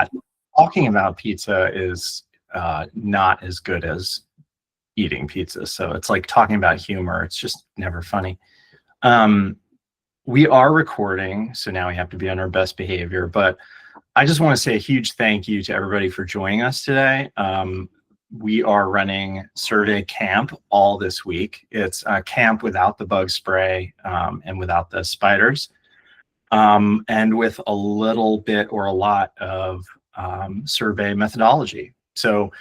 that talking about pizza is not as good as eating pizza. So it's like talking about humor. It's just never funny. We are recording, so now we have to be on our best behavior. But I just want to say a huge thank you to everybody for joining us today. We are running survey camp all this week. It's a camp without the bug spray and without the spiders, and with a little bit or a lot of survey methodology. So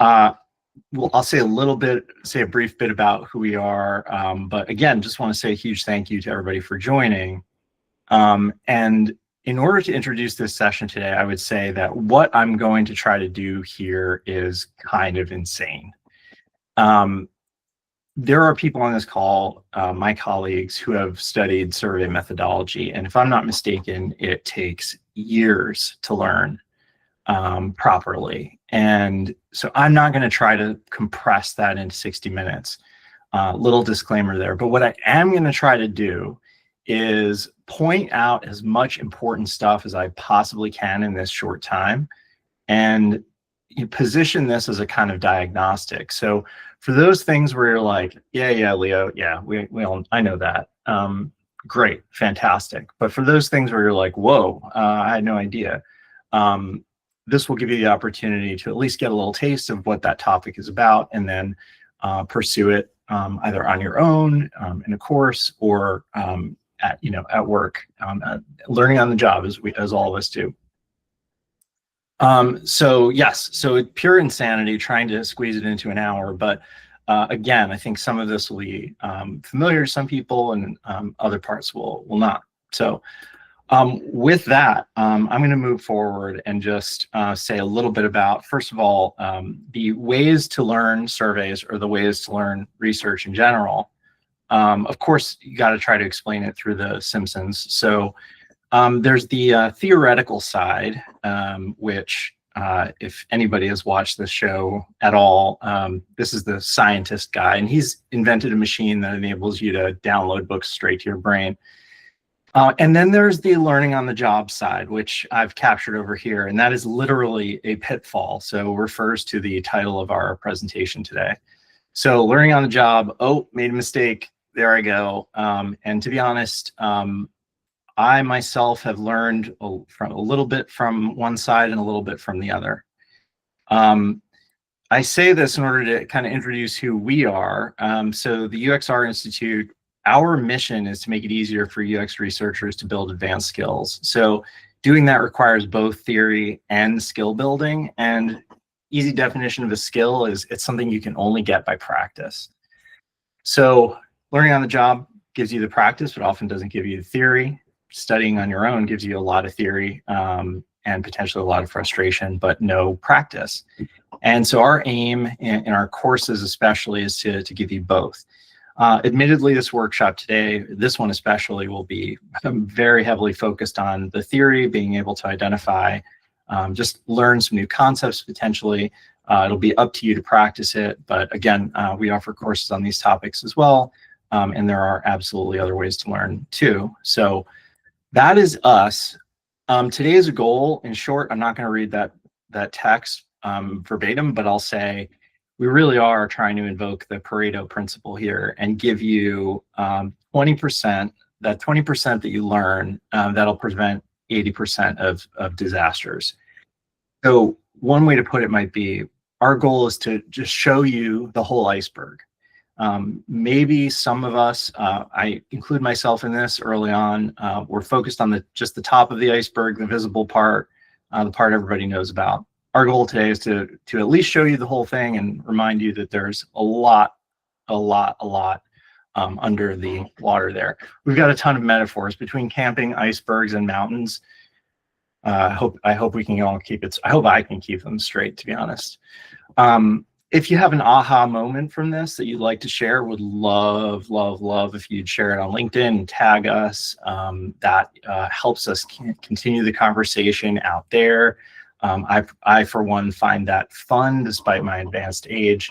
I'll say a brief bit about who we are. But again, just want to say a huge thank you to everybody for joining. And in order to introduce this session today, I would say that what I'm going to try to do here is kind of insane. There are people on this call, my colleagues, who have studied survey methodology. And if I'm not mistaken, it takes years to learn properly. And so I'm not going to try to compress that into 60 minutes. Little disclaimer there. But what I am going to try to do is point out as much important stuff as I possibly can in this short time, and you position this as a kind of diagnostic. So for those things where you're like, yeah, Leo, yeah, we all, I know that. Great, fantastic. But for those things where you're like, whoa, I had no idea. This will give you the opportunity to at least get a little taste of what that topic is about, and then pursue it either on your own in a course or at work, learning on the job, as all of us do. So yes, so pure insanity trying to squeeze it into an hour. But again, I think some of this will be familiar to some people, and other parts will not. So with that, I'm going to move forward and just say a little bit about, first of all, the ways to learn surveys, or the ways to learn research in general. Of course, you got to try to explain it through the Simpsons. So there's the theoretical side, which if anybody has watched this show at all, this is the scientist guy, and he's invented a machine that enables you to download books straight to your brain. And then there's the learning on the job side, which I've captured over here, and that is literally a pitfall. So refers to the title of our presentation today. So learning on the job, oh, made a mistake. There I go. And to be honest, I myself have learned from a little bit from one side and a little bit from the other. I say this in order to kind of introduce who we are. So the UXR Institute, our mission is to make it easier for UX researchers to build advanced skills. So doing that requires both theory and skill building. And easy definition of a skill is it's something you can only get by practice. So learning on the job gives you the practice, but often doesn't give you the theory. Studying on your own gives you a lot of theory and potentially a lot of frustration, but no practice. And so our aim in our courses especially is to give you both. Admittedly, this workshop today, this one especially, will be very heavily focused on the theory, being able to identify, just learn some new concepts potentially. It'll be up to you to practice it. But again, we offer courses on these topics as well. And there are absolutely other ways to learn too. So that is us. Today's goal, in short, I'm not going to read that text verbatim, but I'll say we really are trying to invoke the Pareto principle here and give you 20%, that 20% that you learn that'll prevent 80% of disasters. So one way to put it might be, our goal is to just show you the whole iceberg. Maybe some of us, I include myself in this early on, we're focused on just the top of the iceberg, the visible part, the part everybody knows about. Our goal today is to at least show you the whole thing and remind you that there's a lot under the water there. We've got a ton of metaphors between camping, icebergs, and mountains. I hope we can all keep it. I hope I can keep them straight, to be honest. If you have an aha moment from this that you'd like to share, would love if you'd share it on LinkedIn and tag us. That helps us continue the conversation out there. I, for one, find that fun despite my advanced age.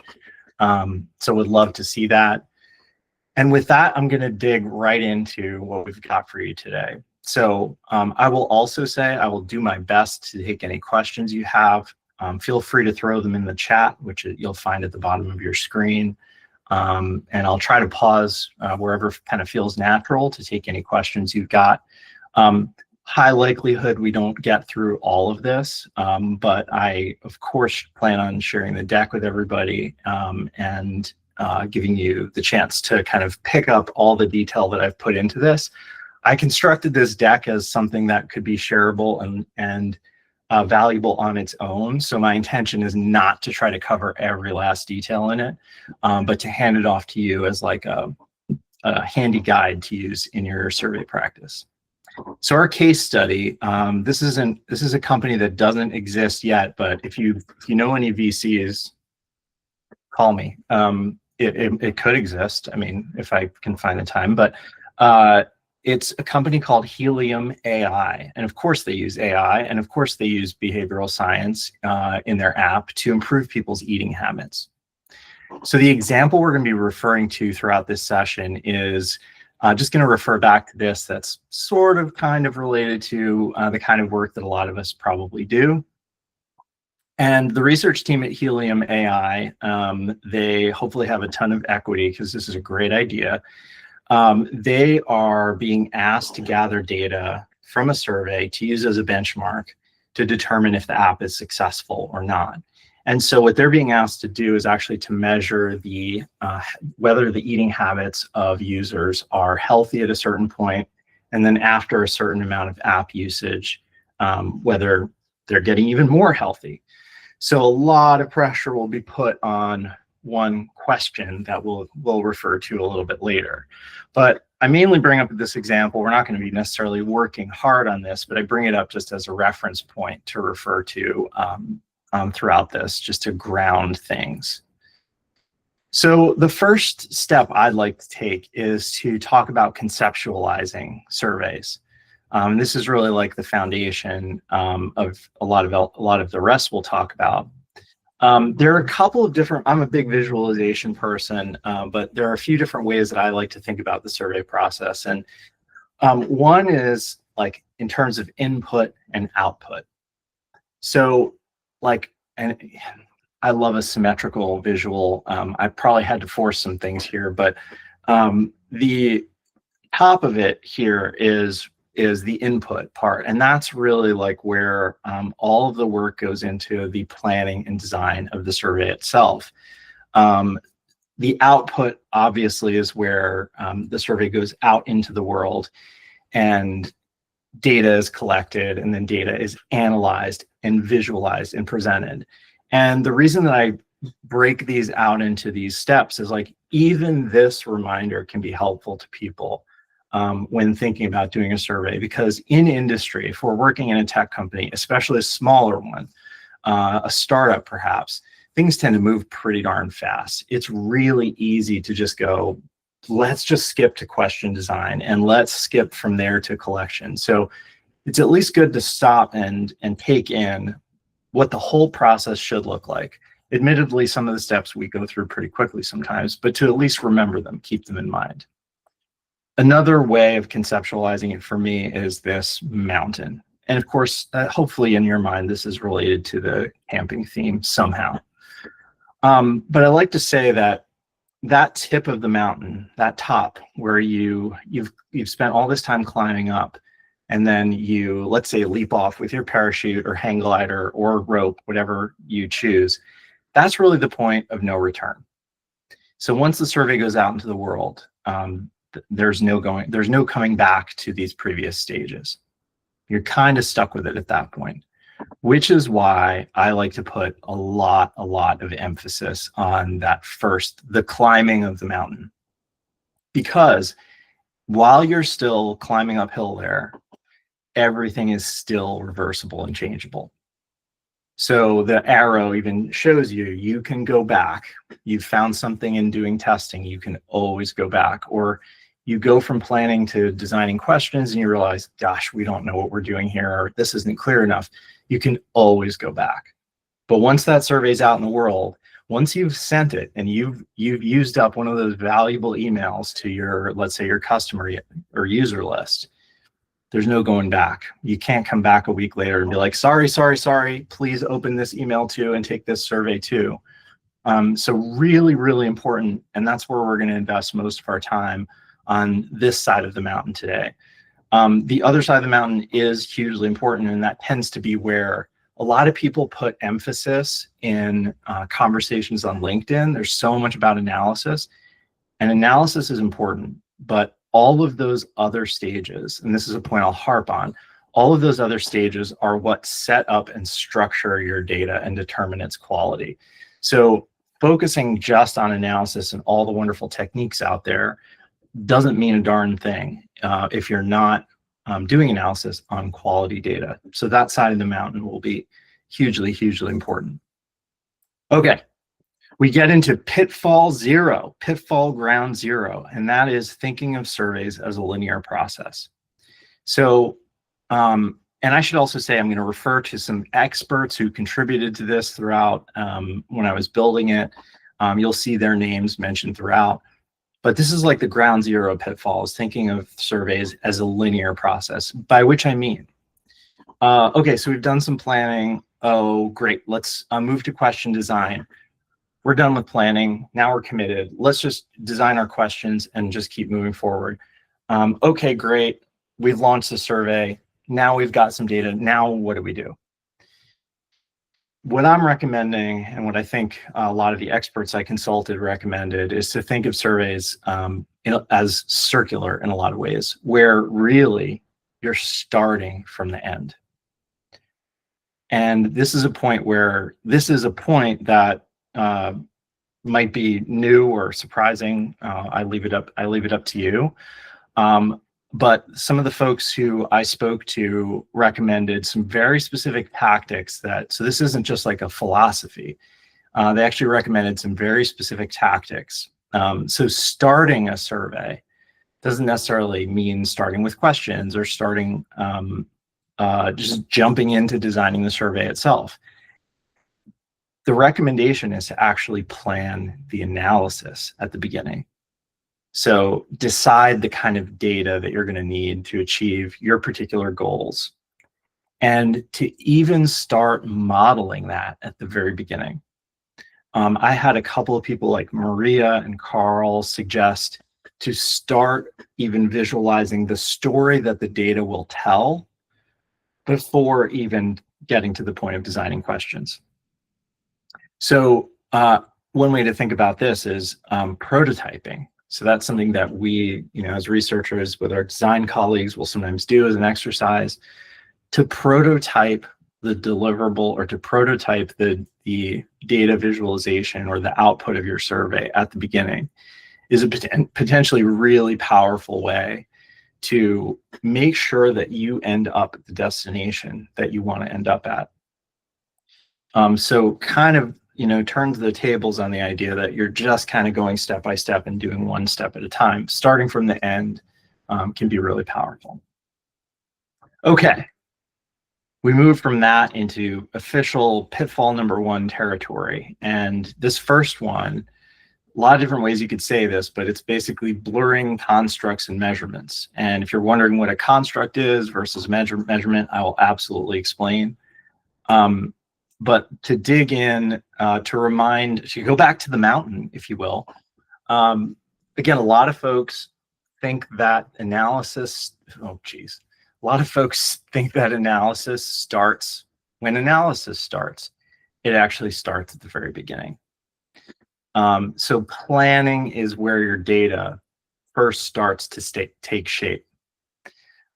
So would love to see that. And with that, I'm going to dig right into what we've got for you today. So I will also say I will do my best to take any questions you have. Feel free to throw them in the chat, which you'll find at the bottom of your screen. And I'll try to pause wherever kind of feels natural to take any questions you've got. High likelihood we don't get through all of this, but I, of course, plan on sharing the deck with everybody and giving you the chance to kind of pick up all the detail that I've put into this. I constructed this deck as something that could be shareable and valuable on its own. So my intention is not to try to cover every last detail in it, but to hand it off to you as like a handy guide to use in your survey practice. So our case study, this is a company that doesn't exist yet, but if you know any VCs, call me. It could exist. I mean, if I can find the time, but it's a company called Helium AI. And of course they use AI, and of course they use behavioral science in their app to improve people's eating habits. So the example we're going to be referring to throughout this session is just going to refer back to this. That's sort of kind of related to the kind of work that a lot of us probably do. And the research team at Helium AI, they hopefully have a ton of equity because this is a great idea. They are being asked to gather data from a survey to use as a benchmark to determine if the app is successful or not. And so what they're being asked to do is actually to measure the whether the eating habits of users are healthy at a certain point, and then after a certain amount of app usage, whether they're getting even more healthy. So a lot of pressure will be put on one question that we'll refer to a little bit later. But I mainly bring up this example. We're not going to be necessarily working hard on this, but I bring it up just as a reference point to refer to throughout this, just to ground things. So the first step I'd like to take is to talk about conceptualizing surveys. This is really like the foundation of a lot of the rest we'll talk about. There are a couple of different, I'm a big visualization person, but there are a few different ways that I like to think about the survey process. And one is like in terms of input and output. So like, and I love a symmetrical visual. I probably had to force some things here, but the top of it here is the input part. And that's really like where all of the work goes into the planning and design of the survey itself. The output obviously is where the survey goes out into the world and data is collected, and then data is analyzed and visualized and presented. And the reason that I break these out into these steps is like even this reminder can be helpful to people when thinking about doing a survey, because in industry, if we're working in a tech company, especially a smaller one, a startup perhaps, things tend to move pretty darn fast. It's really easy to just go, let's just skip to question design and let's skip from there to collection. So it's at least good to stop and take in what the whole process should look like. Admittedly, some of the steps we go through pretty quickly sometimes, but to at least remember them, keep them in mind. Another way of conceptualizing it for me is this mountain. And of course, hopefully in your mind, this is related to the camping theme somehow. But I like to say that that tip of the mountain, that top where you've spent all this time climbing up, and then you, let's say, leap off with your parachute or hang glider or rope, whatever you choose, that's really the point of no return. So once the survey goes out into the world, there's no coming back to these previous stages. You're kind of stuck with it at that point, which is why I like to put a lot of emphasis on that first, the climbing of the mountain. Because while you're still climbing uphill there, everything is still reversible and changeable. So the arrow even shows you can go back. You've found something in doing testing, you can always go back. Or you go from planning to designing questions and you realize, gosh, we don't know what we're doing here, or this isn't clear enough. You can always go back. But once that survey's out in the world, once you've sent it and you've used up one of those valuable emails to your, let's say, your customer or user list, there's no going back. You can't come back a week later and be like, sorry, please open this email too and take this survey too. So really, really important. And that's where we're going to invest most of our time on this side of the mountain today. The other side of the mountain is hugely important, and that tends to be where a lot of people put emphasis in conversations on LinkedIn. There's so much about analysis, and analysis is important, but all of those other stages, and this is a point I'll harp on, all of those other stages are what set up and structure your data and determine its quality. So focusing just on analysis and all the wonderful techniques out there doesn't mean a darn thing if you're not doing analysis on quality data. So that side of the mountain will be hugely, hugely important. Okay, we get into pitfall ground zero, and that is thinking of surveys as a linear process. So, and I should also say I'm going to refer to some experts who contributed to this throughout when I was building it. You'll see their names mentioned throughout. But this is like the ground zero pitfalls, thinking of surveys as a linear process, by which I mean, okay, so we've done some planning. Oh, great. Let's move to question design. We're done with planning. Now we're committed. Let's just design our questions and just keep moving forward. Okay, great. We've launched the survey. Now we've got some data. Now what do we do? What I'm recommending, and what I think a lot of the experts I consulted recommended, is to think of surveys as circular in a lot of ways, where really you're starting from the end. And this is a point that might be new or surprising. I leave it up to you. But some of the folks who I spoke to recommended some very specific tactics so this isn't just like a philosophy. They actually recommended some very specific tactics. So starting a survey doesn't necessarily mean starting with questions or starting just jumping into designing the survey itself. The recommendation is to actually plan the analysis at the beginning. So decide the kind of data that you're going to need to achieve your particular goals, and to even start modeling that at the very beginning. I had a couple of people like Maria and Carl suggest to start even visualizing the story that the data will tell before even getting to the point of designing questions. So one way to think about this is prototyping. So that's something that we, as researchers with our design colleagues will sometimes do as an exercise to prototype the deliverable, or to prototype the data visualization or the output of your survey at the beginning, is a potentially really powerful way to make sure that you end up at the destination that you want to end up at. So kind of, turns the tables on the idea that you're just kind of going step by step and doing one step at a time. Starting from the end can be really powerful. Okay, we moved from that into official pitfall number 1 territory. And this first one, a lot of different ways you could say this, but it's basically blurring constructs and measurements. And if you're wondering what a construct is versus measurement, I will absolutely explain. But to dig in, to go back to the mountain, if you will. Again, a lot of folks think that analysis, a lot of folks think that analysis starts when analysis starts. It actually starts at the very beginning. So planning is where your data first starts to take shape.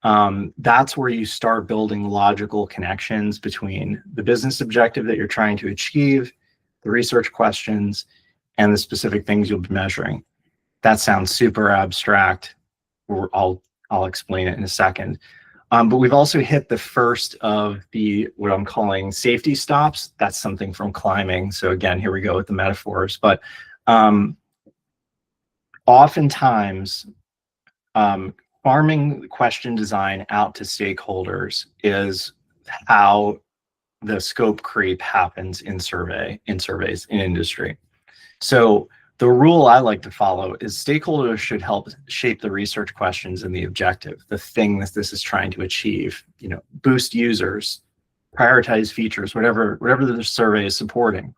That's where you start building logical connections between the business objective that you're trying to achieve, the research questions, and the specific things you'll be measuring. That sounds super abstract. I'll explain it in a second. But we've also hit the first of what I'm calling safety stops. That's something from climbing. So again, here we go with the metaphors. But oftentimes, farming question design out to stakeholders is how the scope creep happens in surveys in industry. So The rule I like to follow is stakeholders should help shape the research questions and the objective, the thing that this is trying to achieve. You know, boost users, prioritize features, whatever the survey is supporting.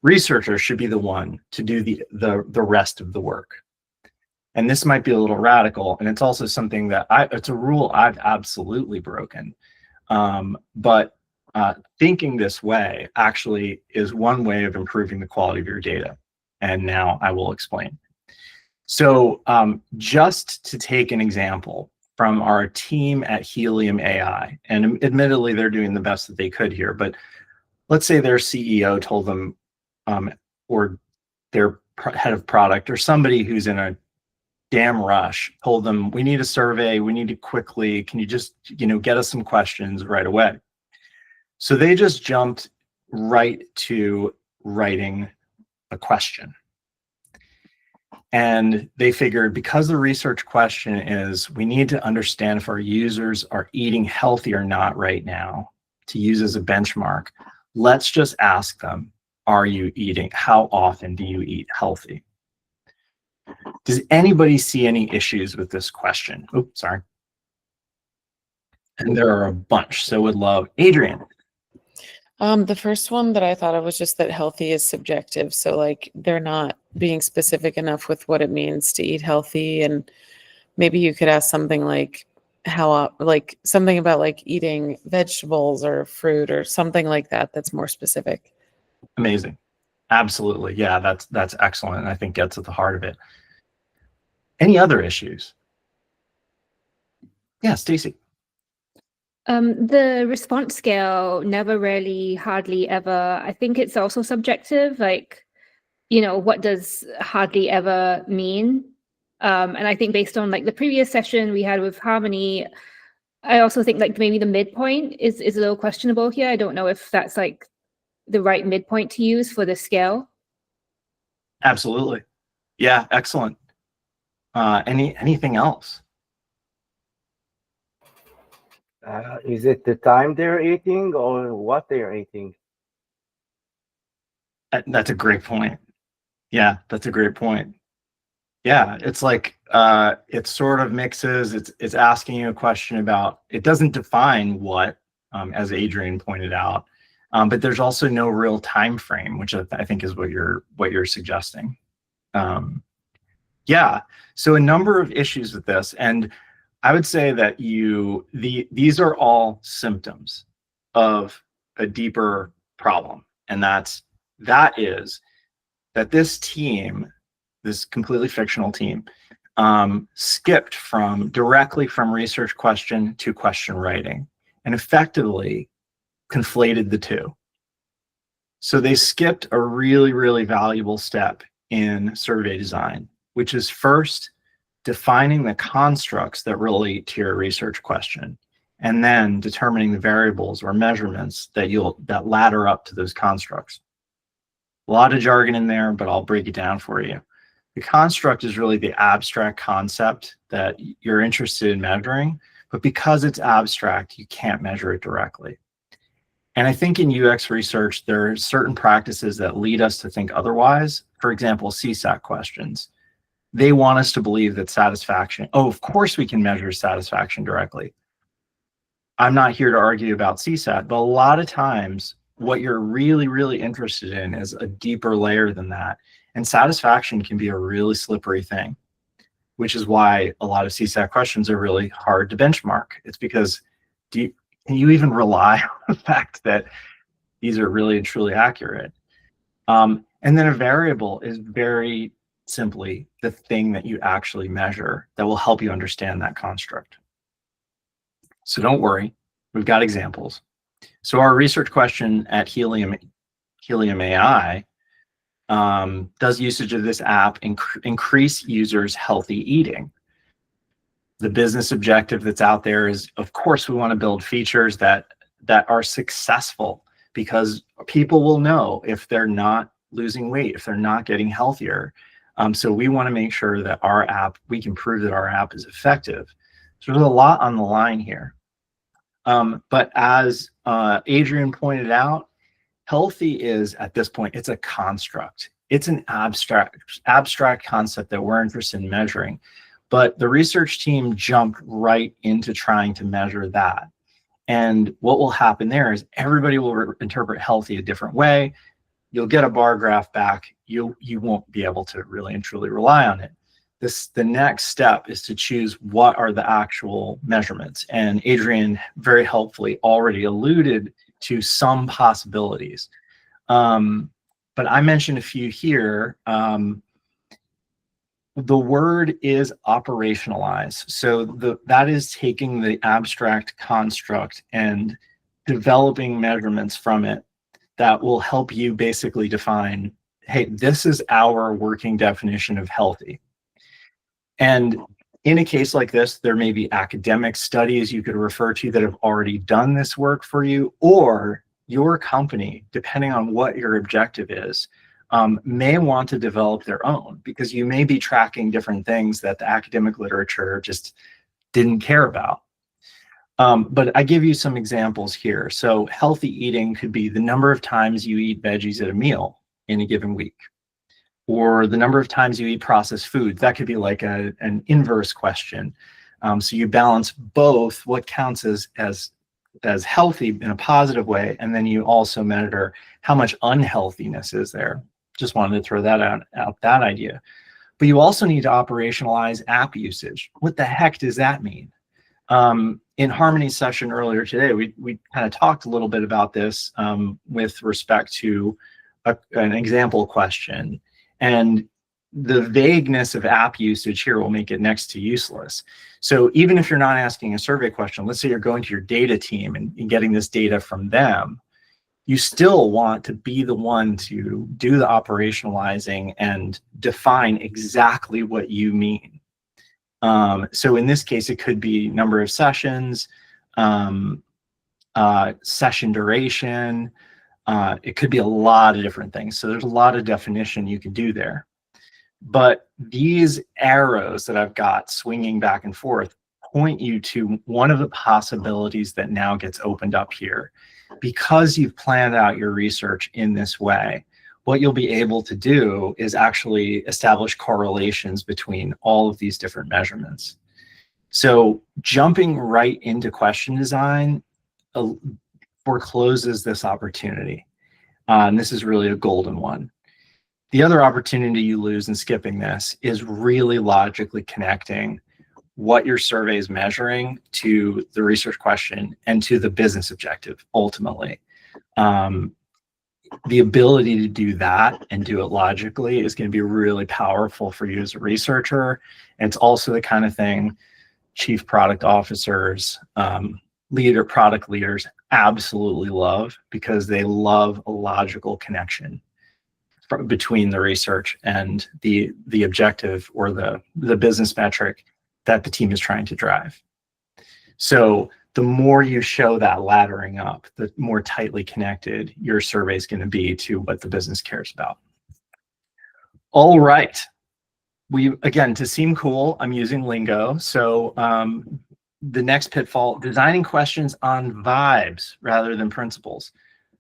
Researchers should be the one to do the rest of the work. And this might be a little radical, and it's also something that it's a rule I've absolutely broken. But thinking this way actually is one way of improving the quality of your data. And now I will explain. So just to take an example from our team at Helium AI, and admittedly, they're doing the best that they could here, but let's say their CEO told them, or their head of product, or somebody who's in a damn rush told them, we need a survey, we need it quickly, can you just, get us some questions right away? So they just jumped right to writing a question. And they figured, because the research question is, we need to understand if our users are eating healthy or not right now to use as a benchmark. Let's just ask them, are you eating? How often do you eat healthy? Does anybody see any issues with this question? Oops, sorry. And there are a bunch, so would love. Adrian. The first one that I thought of was just that healthy is subjective. So like they're not being specific enough with what it means to eat healthy. And maybe you could ask something like something about like eating vegetables or fruit or something like that. That's more specific. Amazing. Absolutely. Yeah, that's excellent. And I think gets at the heart of it. Any other issues? Yeah, Stacy. The response scale never really, hardly ever. I think it's also subjective. Like, what does hardly ever mean? And I think based on like the previous session we had with Harmony, I also think like maybe the midpoint is a little questionable here. I don't know if that's like the right midpoint to use for the scale. Absolutely. Yeah, excellent. Anything else? Is it the time they're eating or what they're eating? That's a great point. Yeah, that's a great point. Yeah, it's like it sort of mixes. It's asking you a question about. It doesn't define what, as Adrian pointed out, but there's also no real time frame, which I think is what you're suggesting. Yeah. So a number of issues with this, and I would say that these are all symptoms of a deeper problem, and that is that this team, this completely fictional team, skipped directly from research question to question writing, and effectively conflated the two. So they skipped a really, really valuable step in survey design, which is first defining the constructs that relate to your research question, and then determining the variables or measurements that ladder up to those constructs. A lot of jargon in there, but I'll break it down for you. The construct is really the abstract concept that you're interested in measuring, but because it's abstract, you can't measure it directly. And I think in UX research, there are certain practices that lead us to think otherwise. For example, CSAT questions. They want us to believe that satisfaction, of course we can measure satisfaction directly. I'm not here to argue about CSAT, but a lot of times what you're really, really interested in is a deeper layer than that. And satisfaction can be a really slippery thing, which is why a lot of CSAT questions are really hard to benchmark. It's because can you even rely on the fact that these are really and truly accurate? And then a variable is very simply the thing that you actually measure that will help you understand that construct. So don't worry, we've got examples. So our research question at Helium AI does usage of this app increase users' healthy eating? The business objective that's out there is, of course, we want to build features that are successful, because people will know if they're not losing weight, if they're not getting healthier. So we want to make sure that we can prove that our app is effective. So there's a lot on the line here. But as Adrian pointed out, healthy is, at this point, it's a construct. It's an abstract concept that we're interested in measuring. But the research team jumped right into trying to measure that. And what will happen there is everybody will interpret healthy a different way. You'll get a bar graph back. You won't be able to really and truly rely on it. The next step is to choose what are the actual measurements. And Adrian very helpfully already alluded to some possibilities. But I mentioned a few here. The word is operationalize. So that is taking the abstract construct and developing measurements from it that will help you basically define, hey, this is our working definition of healthy. And in a case like this, there may be academic studies you could refer to that have already done this work for you, or your company, depending on what your objective is, may want to develop their own, because you may be tracking different things that the academic literature just didn't care about. But I give you some examples here. So healthy eating could be the number of times you eat veggies at a meal in a given week, or the number of times you eat processed foods. That could be like an inverse question. So you balance both what counts as healthy in a positive way, and then you also measure how much unhealthiness is there. Just wanted to throw that out that idea. But you also need to operationalize app usage. What the heck does that mean? In Harmony's session earlier today, we kind of talked a little bit about this with respect to an example question. And the vagueness of app usage here will make it next to useless. So even if you're not asking a survey question, let's say you're going to your data team and getting this data from them, you still want to be the one to do the operationalizing and define exactly what you mean. So in this case, it could be number of sessions, session duration. It could be a lot of different things. So there's a lot of definition you can do there. But these arrows that I've got swinging back and forth point you to one of the possibilities that now gets opened up here. Because you've planned out your research in this way, what you'll be able to do is actually establish correlations between all of these different measurements. So jumping right into question design forecloses this opportunity. And this is really a golden one. The other opportunity you lose in skipping this is really logically connecting what your survey is measuring to the research question and to the business objective, ultimately. The ability to do that and do it logically is going to be really powerful for you as a researcher. And it's also the kind of thing chief product officers, product leaders absolutely love, because they love a logical connection between the research and the objective or the business metric that the team is trying to drive. So the more you show that laddering up, the more tightly connected your survey is going to be to what the business cares about. All right. Again, to seem cool, I'm using lingo. So the next pitfall, designing questions on vibes rather than principles.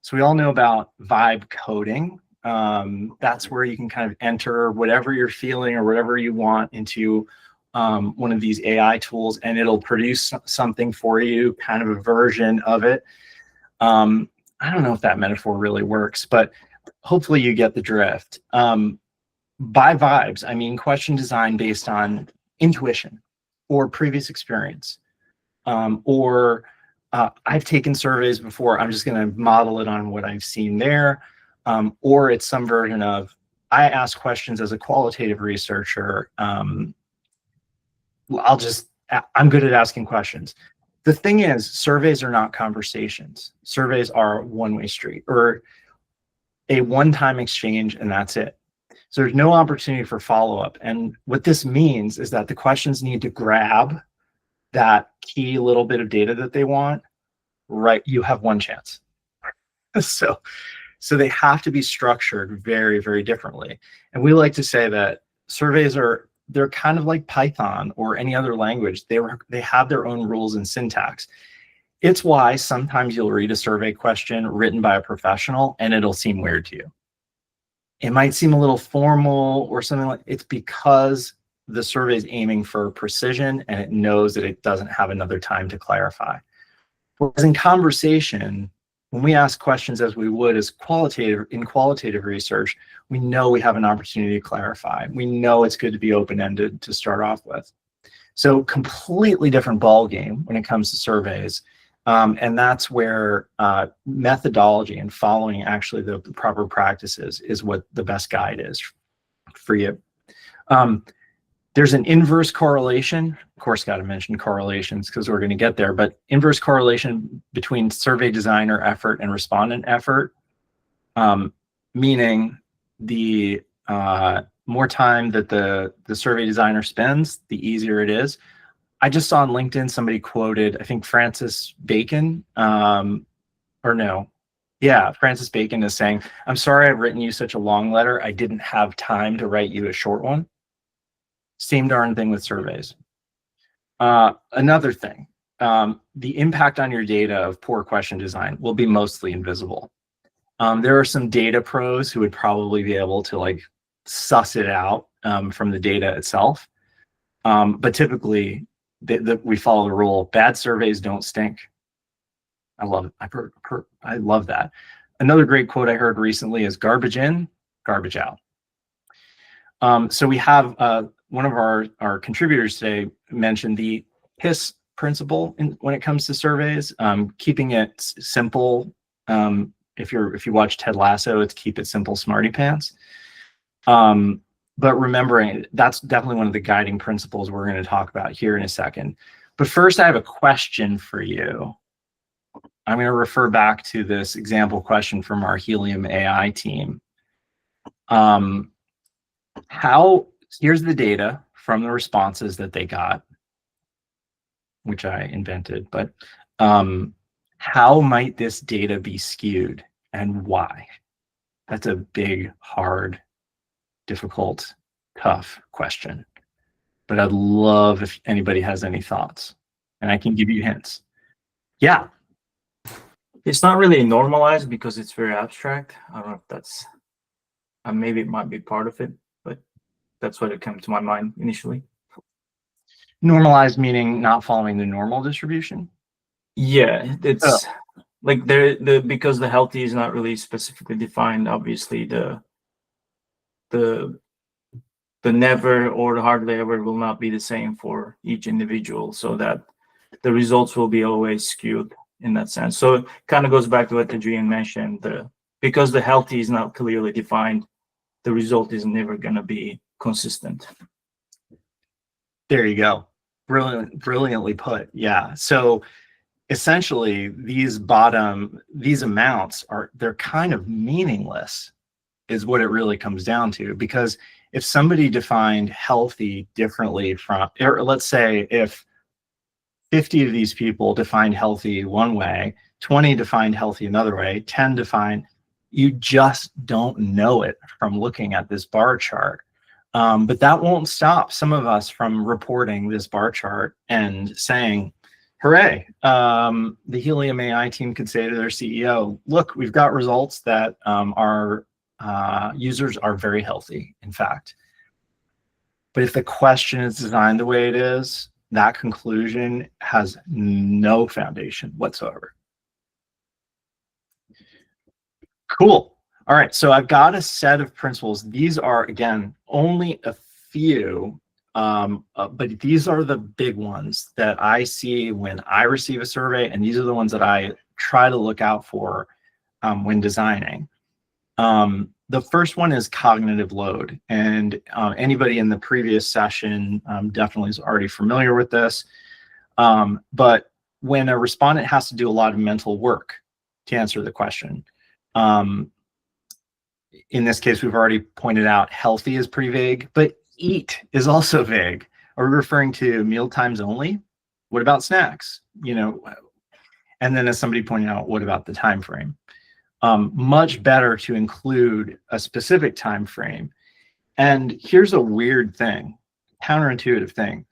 So we all know about vibe coding. That's where you can kind of enter whatever you're feeling or whatever you want into one of these AI tools, and it'll produce something for you, kind of a version of it. I don't know if that metaphor really works, but hopefully you get the drift. By vibes, I mean question design based on intuition or previous experience, or I've taken surveys before, I'm just going to model it on what I've seen there, or it's some version of, I ask questions as a qualitative researcher. I'm good at asking questions. The thing is, surveys are not conversations. Surveys are a one-way street or a one-time exchange, and that's it. So there's no opportunity for follow-up. And what this means is that the questions need to grab that key little bit of data that they want, right? You have one chance. So they have to be structured very, very differently. And we like to say that surveys they're kind of like Python or any other language. They have their own rules and syntax. It's why sometimes you'll read a survey question written by a professional and it'll seem weird to you. it might seem a little formal or something like, it's because the survey is aiming for precision and it knows that it doesn't have another time to clarify. Whereas in conversation, when we ask questions as we would as qualitative research, we know we have an opportunity to clarify. We know it's good to be open-ended to start off with. So completely different ball game when it comes to surveys. And that's where methodology and following actually the proper practices is what the best guide is for you. There's an inverse correlation. Of course, got to mention correlations because we're going to get there, but inverse correlation between survey designer effort and respondent effort, meaning the more time that the survey designer spends, the easier it is. I just saw on LinkedIn somebody quoted, I think Francis Bacon, Francis Bacon is saying, "I'm sorry I've written you such a long letter. I didn't have time to write you a short one." Same darn thing with surveys. Another thing, the impact on your data of poor question design will be mostly invisible. There are some data pros who would probably be able to like suss it out from the data itself. But typically we follow the rule, bad surveys don't stink. I love it. I love that. Another great quote I heard recently is garbage in, garbage out. So we have one of our contributors today mentioned the PISS principle when it comes to surveys, keeping it simple. If you watch Ted Lasso, it's keep it simple, smarty pants. But remembering that's definitely one of the guiding principles we're going to talk about here in a second. But first, I have a question for you. I'm going to refer back to this example question from our Helium AI team. Here's the data from the responses that they got, which I invented, but how might this data be skewed and why? That's a big, hard, difficult, tough question. But I'd love if anybody has any thoughts, and I can give you hints. Yeah. It's not really normalized because it's very abstract. I don't know if that's, maybe it might be part of it, but that's what it came to my mind initially. Normalized meaning not following the normal distribution? Yeah, it's like because the healthy is not really specifically defined, obviously the never or the hardly ever will not be the same for each individual, so that the results will be always skewed in that sense. So it kind of goes back to what Adrian mentioned, because the healthy is not clearly defined, the result is never going to be consistent. There you go. Brilliantly put. Yeah. So essentially these amounts they're kind of meaningless is what it really comes down to, because if somebody defined healthy differently from, or let's say if 50 of these people defined healthy one way, 20 defined healthy another way, 10 defined, you just don't know it from looking at this bar chart. But that won't stop some of us from reporting this bar chart and saying, hooray, the Helium AI team could say to their CEO, look, we've got results that our users are very healthy, in fact. But if the question is designed the way it is, that conclusion has no foundation whatsoever. Cool. All right, so I've got a set of principles. These are, again, only a few, but these are the big ones that I see when I receive a survey, and these are the ones that I try to look out for when designing. The first one is cognitive load, and anybody in the previous session definitely is already familiar with this. But when a respondent has to do a lot of mental work to answer the question, in this case, we've already pointed out healthy is pretty vague, but eat is also vague. Are we referring to meal times only? What about snacks? You know, and then as somebody pointed out, what about the time frame? Much better to include a specific time frame. And here's a weird thing, counterintuitive thing.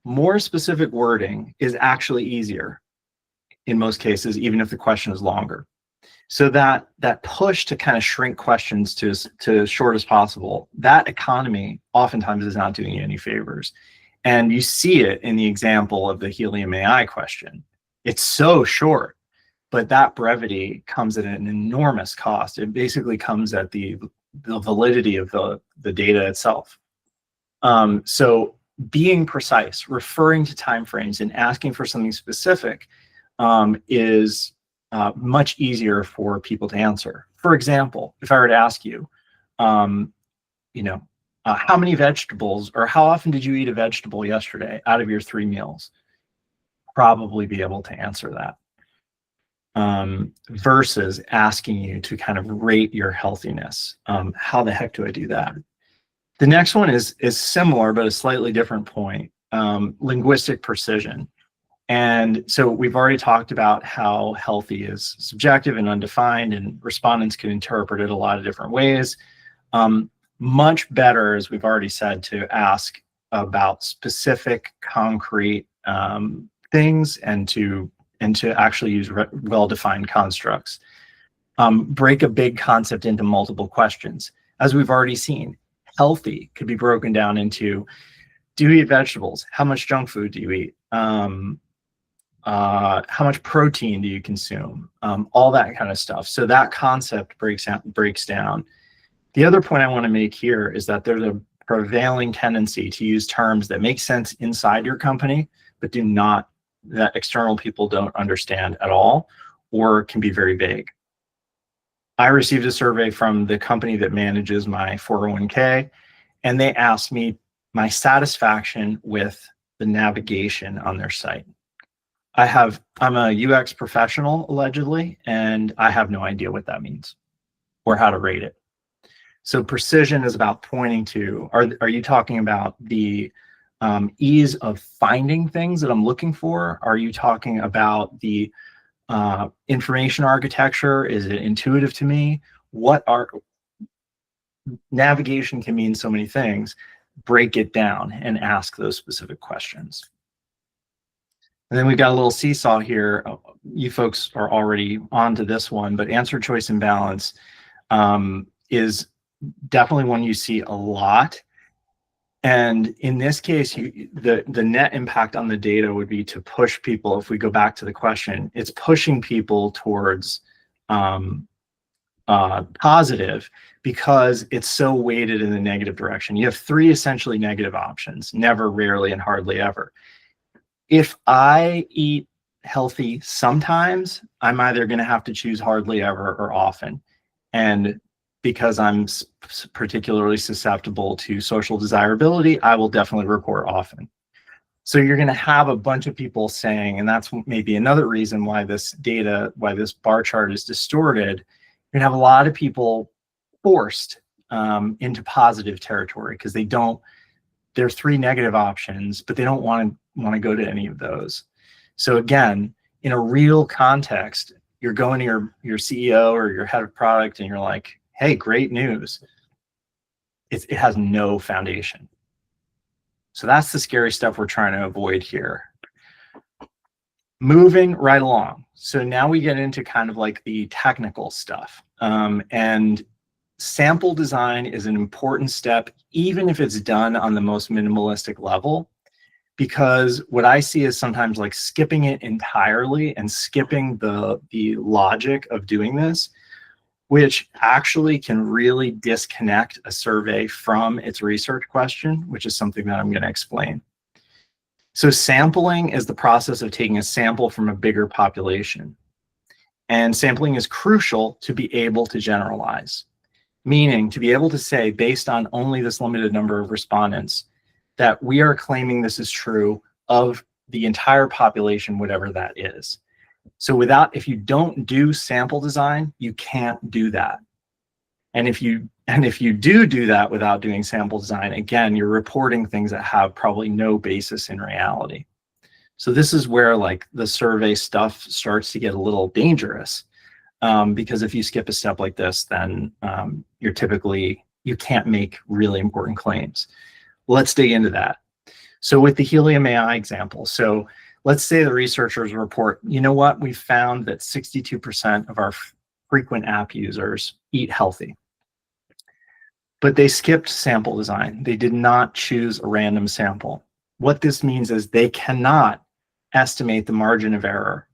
More specific wording is actually easier in most cases, even if the question is longer. So that push to kind of shrink questions to as short as possible, that economy oftentimes is not doing you any favors. And you see it in the example of the helium AI question. It's so short, but that brevity comes at an enormous cost. It basically comes at the validity of the data itself. So being precise, referring to timeframes and asking for something specific is much easier for people to answer. For example, if I were to ask you, how many vegetables, or how often did you eat a vegetable yesterday out of your 3 meals? Probably be able to answer that. Versus asking you to kind of rate your healthiness. How the heck do I do that? The next one is similar, but a slightly different point, linguistic precision. And so we've already talked about how healthy is subjective and undefined, and respondents can interpret it a lot of different ways. Much better, as we've already said, to ask about specific, concrete things and to actually use well-defined constructs. Break a big concept into multiple questions. As we've already seen, healthy could be broken down into, do you eat vegetables? How much junk food do you eat? How much protein do you consume? All that kind of stuff. So that concept breaks down. The other point I want to make here is that there's a prevailing tendency to use terms that make sense inside your company, but that external people don't understand at all, or can be very vague. I received a survey from the company that manages my 401k, and they asked me my satisfaction with the navigation on their site. I'm a UX professional, allegedly, and I have no idea what that means or how to rate it. So precision is about pointing to, are you talking about the ease of finding things that I'm looking for? Are you talking about the information architecture? Is it intuitive to me? Navigation can mean so many things. Break it down and ask those specific questions. And then we've got a little seesaw here. You folks are already on to this one, but answer choice and balance is definitely one you see a lot. And in this case, the net impact on the data would be to push people. If we go back to the question, it's pushing people towards positive because it's so weighted in the negative direction. You have 3 essentially negative options: never, rarely, and hardly ever. If I eat healthy sometimes, I'm either going to have to choose hardly ever or often. And because I'm particularly susceptible to social desirability, I will definitely report often. So you're going to have a bunch of people saying, and that's maybe another reason why this bar chart is distorted. You're going to have a lot of people forced into positive territory because there are 3 negative options, but they don't want to go to any of those. So again, in a real context, you're going to your CEO or your head of product and you're like, hey, great news. It has no foundation. So that's the scary stuff we're trying to avoid here. Moving right along. So now we get into kind of like the technical stuff. And sample design is an important step, even if it's done on the most minimalistic level, because what I see is sometimes like skipping it entirely and skipping the logic of doing this, which actually can really disconnect a survey from its research question, which is something that I'm going to explain. So sampling is the process of taking a sample from a bigger population. And sampling is crucial to be able to generalize, meaning to be able to say, based on only this limited number of respondents, that we are claiming this is true of the entire population, whatever that is. So if you don't do sample design, you can't do that. And if you do that without doing sample design, again, you're reporting things that have probably no basis in reality. So this is where like the survey stuff starts to get a little dangerous, because if you skip a step like this, then you can't make really important claims. Let's dig into that. So with the Helium AI example, let's say the researchers report, you know what, we found that 62% of our frequent app users eat healthy. But they skipped sample design. They did not choose a random sample. What this means is they cannot estimate the margin of error.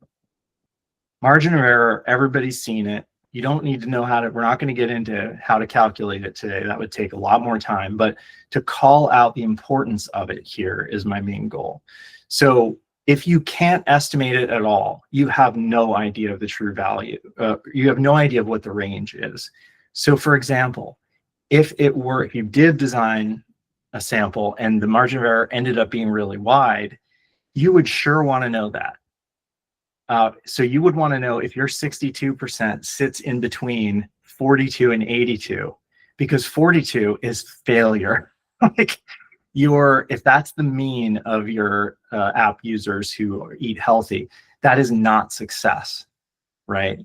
Margin of error, everybody's seen it. You don't need to know how to, we're not going to get into how to calculate it today. That would take a lot more time, but to call out the importance of it here is my main goal. So if you can't estimate it at all, you have no idea of the true value. You have no idea of what the range is. So for example, if you did design a sample and the margin of error ended up being really wide, you would sure want to know that. So you would want to know if your 62% sits in between 42 and 82, because 42 is failure. Like if that's the mean of your app users who eat healthy, that is not success, right?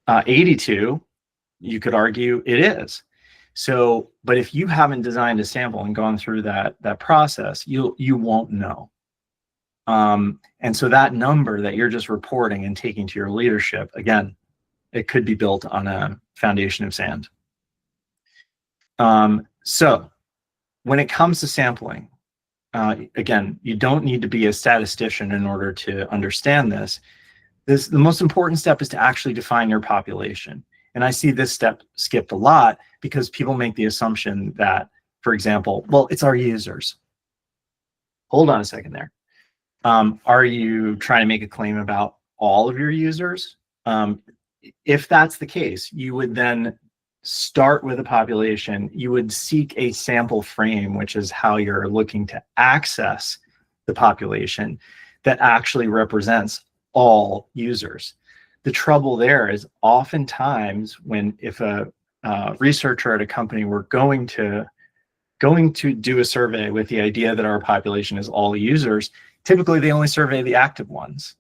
82, you could argue it is. So, but if you haven't designed a sample and gone through that process, you won't know. And so that number that you're just reporting and taking to your leadership, again, it could be built on a foundation of sand. So when it comes to sampling, again, you don't need to be a statistician in order to understand this. The most important step is to actually define your population. And I see this step skipped a lot because people make the assumption that, for example, well, it's our users. Hold on a second there. Are you trying to make a claim about all of your users? If that's the case, you would then start with a population. You would seek a sample frame, which is how you're looking to access the population that actually represents all users. The trouble there is oftentimes if a researcher at a company were going to do a survey with the idea that our population is all users, typically they only survey the active ones.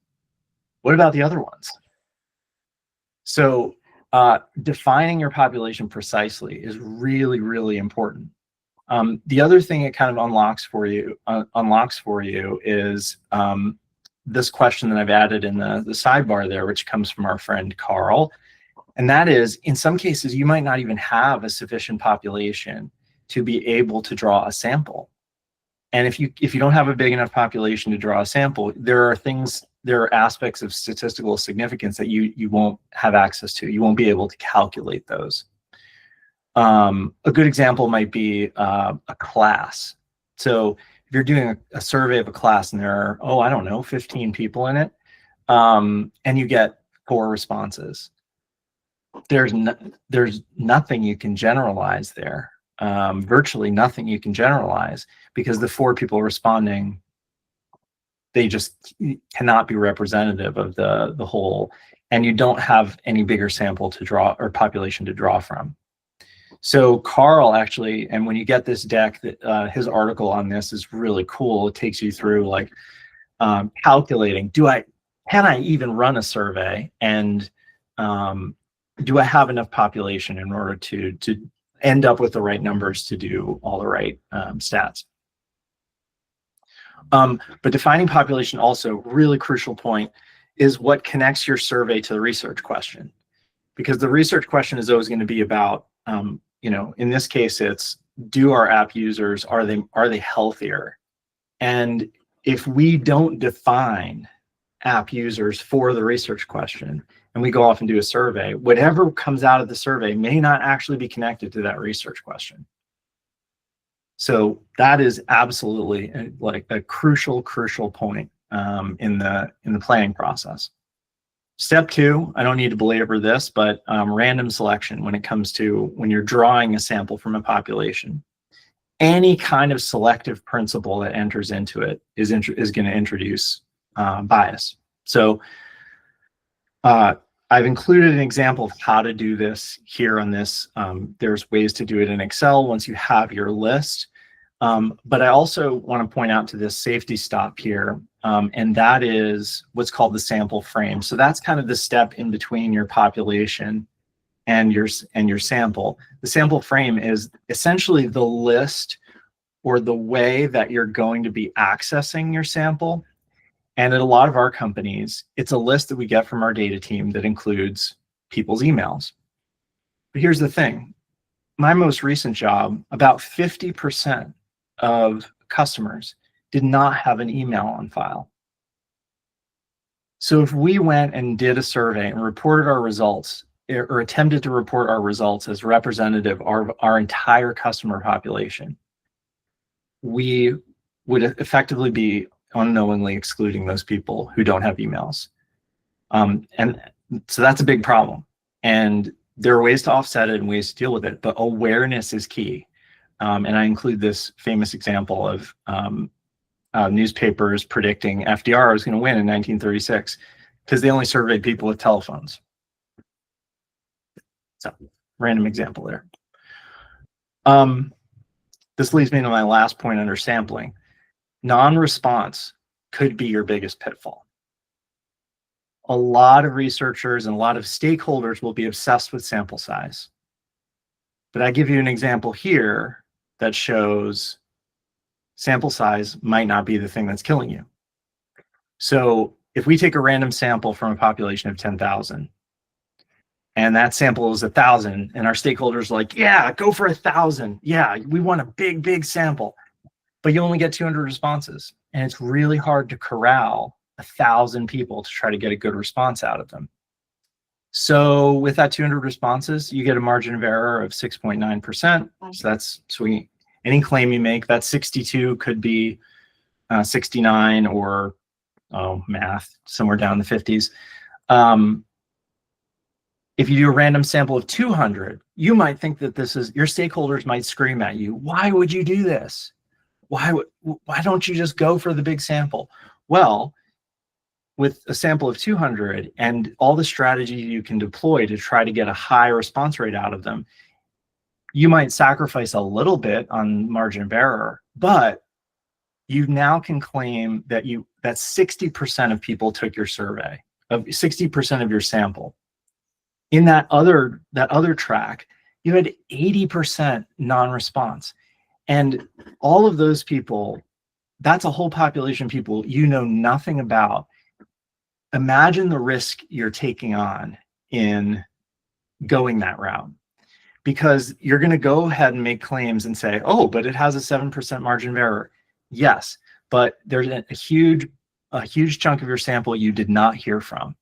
What about the other ones? So defining your population precisely is really, really important. The other thing it kind of unlocks for you is this question that I've added in the sidebar there, which comes from our friend Carl. And that is, in some cases, you might not even have a sufficient population to be able to draw a sample. And if you don't have a big enough population to draw a sample, there are aspects of statistical significance that you won't have access to. You won't be able to calculate those. A good example might be a class. So if you're doing a survey of a class and there are, I don't know, 15 people in it, and you get 4 responses, there's nothing you can generalize there. Virtually nothing you can generalize, because the 4 people responding, they just cannot be representative of the whole, and you don't have any bigger sample to draw or population to draw from. So Carl actually, and when you get this deck, his article on this is really cool. It takes you through like calculating, can I even run a survey, and do I have enough population in order to end up with the right numbers to do all the right stats. But defining population, also really crucial point, is what connects your survey to the research question. Because the research question is always going to be about, in this case, it's, do our app users, are they healthier? And if we don't define app users for the research question, and we go off and do a survey, whatever comes out of the survey may not actually be connected to that research question. So that is absolutely like a crucial point in the planning process. Step 2, I don't need to belabor this, but random selection when it comes to when you're drawing a sample from a population. Any kind of selective principle that enters into it is going to introduce bias. So I've included an example of how to do this here on this. There's ways to do it in Excel once you have your list. But I also want to point out to this safety stop here, and that is what's called the sample frame. So that's kind of the step in between your population and your sample. The sample frame is essentially the list or the way that you're going to be accessing your sample. And at a lot of our companies, it's a list that we get from our data team that includes people's emails. But here's the thing. My most recent job, about 50% of customers did not have an email on file. So if we went and did a survey and reported our results, or attempted to report our results as representative of our entire customer population, we would effectively be unknowingly excluding those people who don't have emails. And so that's a big problem. And there are ways to offset it and ways to deal with it, but awareness is key. And I include this famous example of newspapers predicting FDR was going to win in 1936 because they only surveyed people with telephones. So, random example there. This leads me to my last point under sampling. Non-response could be your biggest pitfall. A lot of researchers and a lot of stakeholders will be obsessed with sample size. But I give you an example here that shows sample size might not be the thing that's killing you. So if we take a random sample from a population of 10,000, and that sample is 1,000, and our stakeholders are like, yeah, go for 1,000. Yeah, we want a big, big sample. But you only get 200 responses. And it's really hard to corral 1,000 people to try to get a good response out of them. So with that 200 responses, you get a margin of error of 6.9%. So that's sweet. Any claim you make, that 62 could be 69 or, math, somewhere down in the 50s. If you do a random sample of 200, you might think that this is, your stakeholders might scream at you, why would you do this? Why don't you just go for the big sample? Well, with a sample of 200 and all the strategies you can deploy to try to get a high response rate out of them, you might sacrifice a little bit on margin of error, but you now can claim that that 60% of people took your survey, of 60% of your sample. In that other track, you had 80% non-response. And all of those people, that's a whole population of people you know nothing about. Imagine the risk you're taking on in going that route, because you're going to go ahead and make claims and say, oh, but it has a 7% margin of error. Yes, but there's a huge chunk of your sample you did not hear from.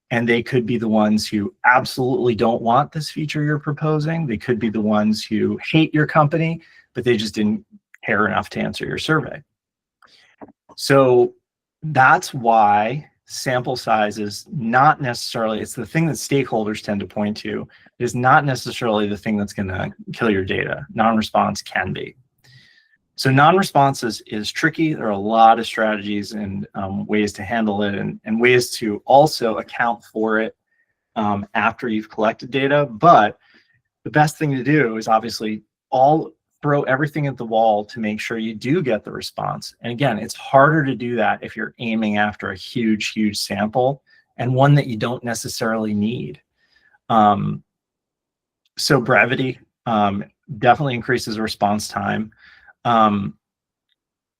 And they could be the ones who absolutely don't want this feature you're proposing. They could be the ones who hate your company, but they just didn't care enough to answer your survey. So that's why sample size is not necessarily, it's the thing that stakeholders tend to point to. It is not necessarily the thing that's going to kill your data. Non-response can be. So non-response is tricky. There are a lot of strategies and ways to handle it and ways to also account for it after you've collected data. But the best thing to do is obviously throw everything at the wall to make sure you do get the response. And again, it's harder to do that if you're aiming after a huge, huge sample and one that you don't necessarily need. So brevity definitely increases response time.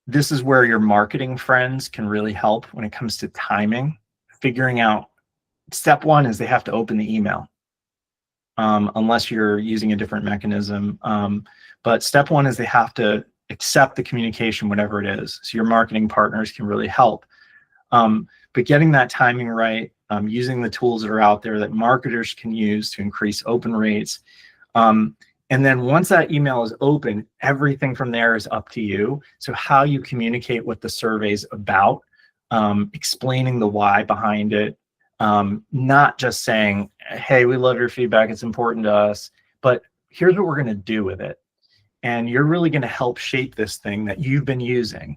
This is where your marketing friends can really help when it comes to timing. Figuring out, step one is they have to open the email, unless you're using a different mechanism. But step one is they have to accept the communication, whatever it is. So your marketing partners can really help. But getting that timing right, using the tools that are out there that marketers can use to increase open rates. And then once that email is open, everything from there is up to you. So how you communicate what the survey's about, explaining the why behind it, not just saying, hey, we love your feedback, it's important to us, but here's what we're going to do with it. And you're really going to help shape this thing that you've been using,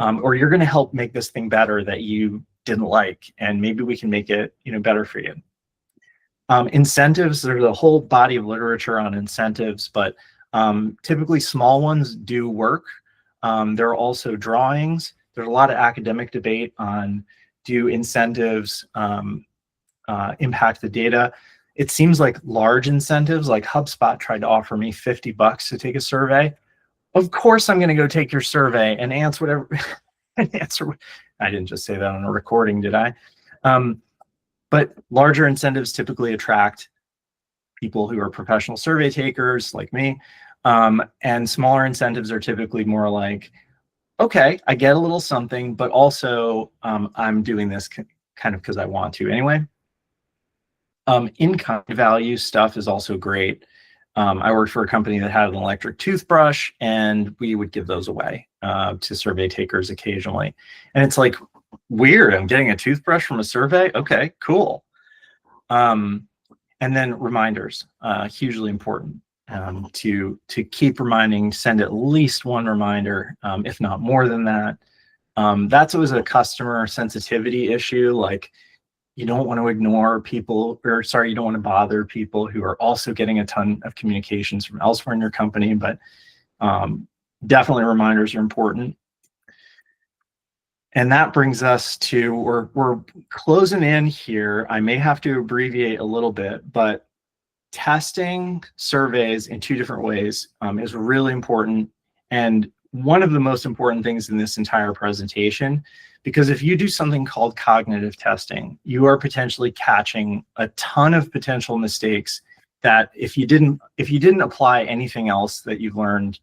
or you're going to help make this thing better that you didn't like, and maybe we can make it better for you. Incentives, there's a whole body of literature on incentives, but typically small ones do work. There are also drawings. There's a lot of academic debate on, do incentives impact the data? It seems like large incentives, like HubSpot tried to offer me $50 to take a survey. Of course I'm going to go take your survey and answer whatever, I didn't just say that on a recording, did I? But larger incentives typically attract people who are professional survey takers like me. And smaller incentives are typically more like, okay, I get a little something, but also I'm doing this kind of because I want to anyway. Income value stuff is also great. I worked for a company that had an electric toothbrush, and we would give those away to survey takers occasionally. And it's like, weird, I'm getting a toothbrush from a survey? Okay, cool. And then reminders, hugely important to keep reminding, send at least one reminder, if not more than that. That's always a customer sensitivity issue. Like, you don't want to ignore people, or sorry, you don't want to bother people who are also getting a ton of communications from elsewhere in your company, but definitely reminders are important. And that brings us to, we're closing in here. I may have to abbreviate a little bit, but testing surveys in 2 different ways is really important. And one of the most important things in this entire presentation, because if you do something called cognitive testing, you are potentially catching a ton of potential mistakes that if you didn't apply anything else that you've learned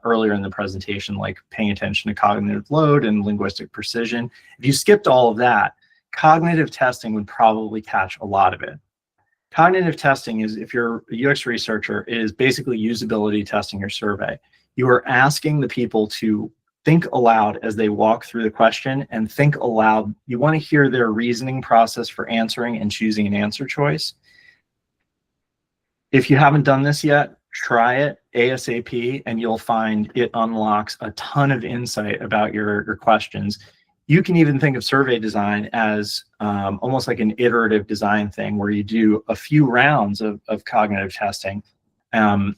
earlier in the presentation, like paying attention to cognitive load and linguistic precision, if you skipped all of that, cognitive testing would probably catch a lot of it. Cognitive testing is, if you're a UX researcher, it is basically usability testing your survey. You are asking the people to think aloud as they walk through the question, and think aloud. You want to hear their reasoning process for answering and choosing an answer choice. If you haven't done this yet, try it ASAP, and you'll find it unlocks a ton of insight about your questions. You can even think of survey design as almost like an iterative design thing, where you do a few rounds of cognitive testing. And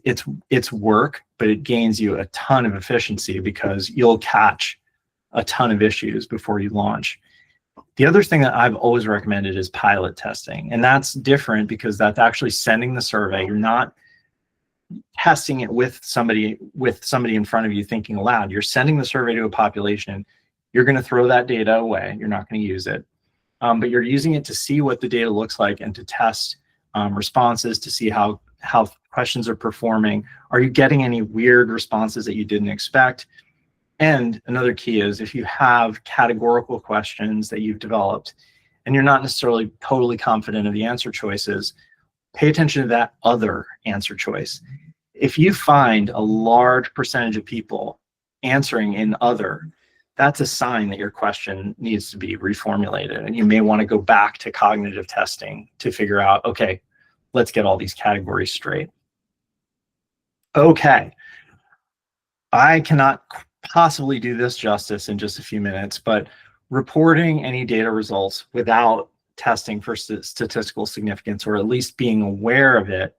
it's work, but it gains you a ton of efficiency because you'll catch a ton of issues before you launch. The other thing that I've always recommended is pilot testing. And that's different because that's actually sending the survey. You're not testing it with somebody in front of you thinking aloud. You're sending the survey to a population. You're going to throw that data away. You're not going to use it. But you're using it to see what the data looks like and to test responses, to see how questions are performing. Are you getting any weird responses that you didn't expect? And another key is, if you have categorical questions that you've developed and you're not necessarily totally confident of the answer choices, pay attention to that other answer choice. If you find a large percentage of people answering in other, that's a sign that your question needs to be reformulated. And you may want to go back to cognitive testing to figure out, okay, let's get all these categories straight. Okay, I cannot possibly do this justice in just a few minutes, but reporting any data results without testing for statistical significance, or at least being aware of it,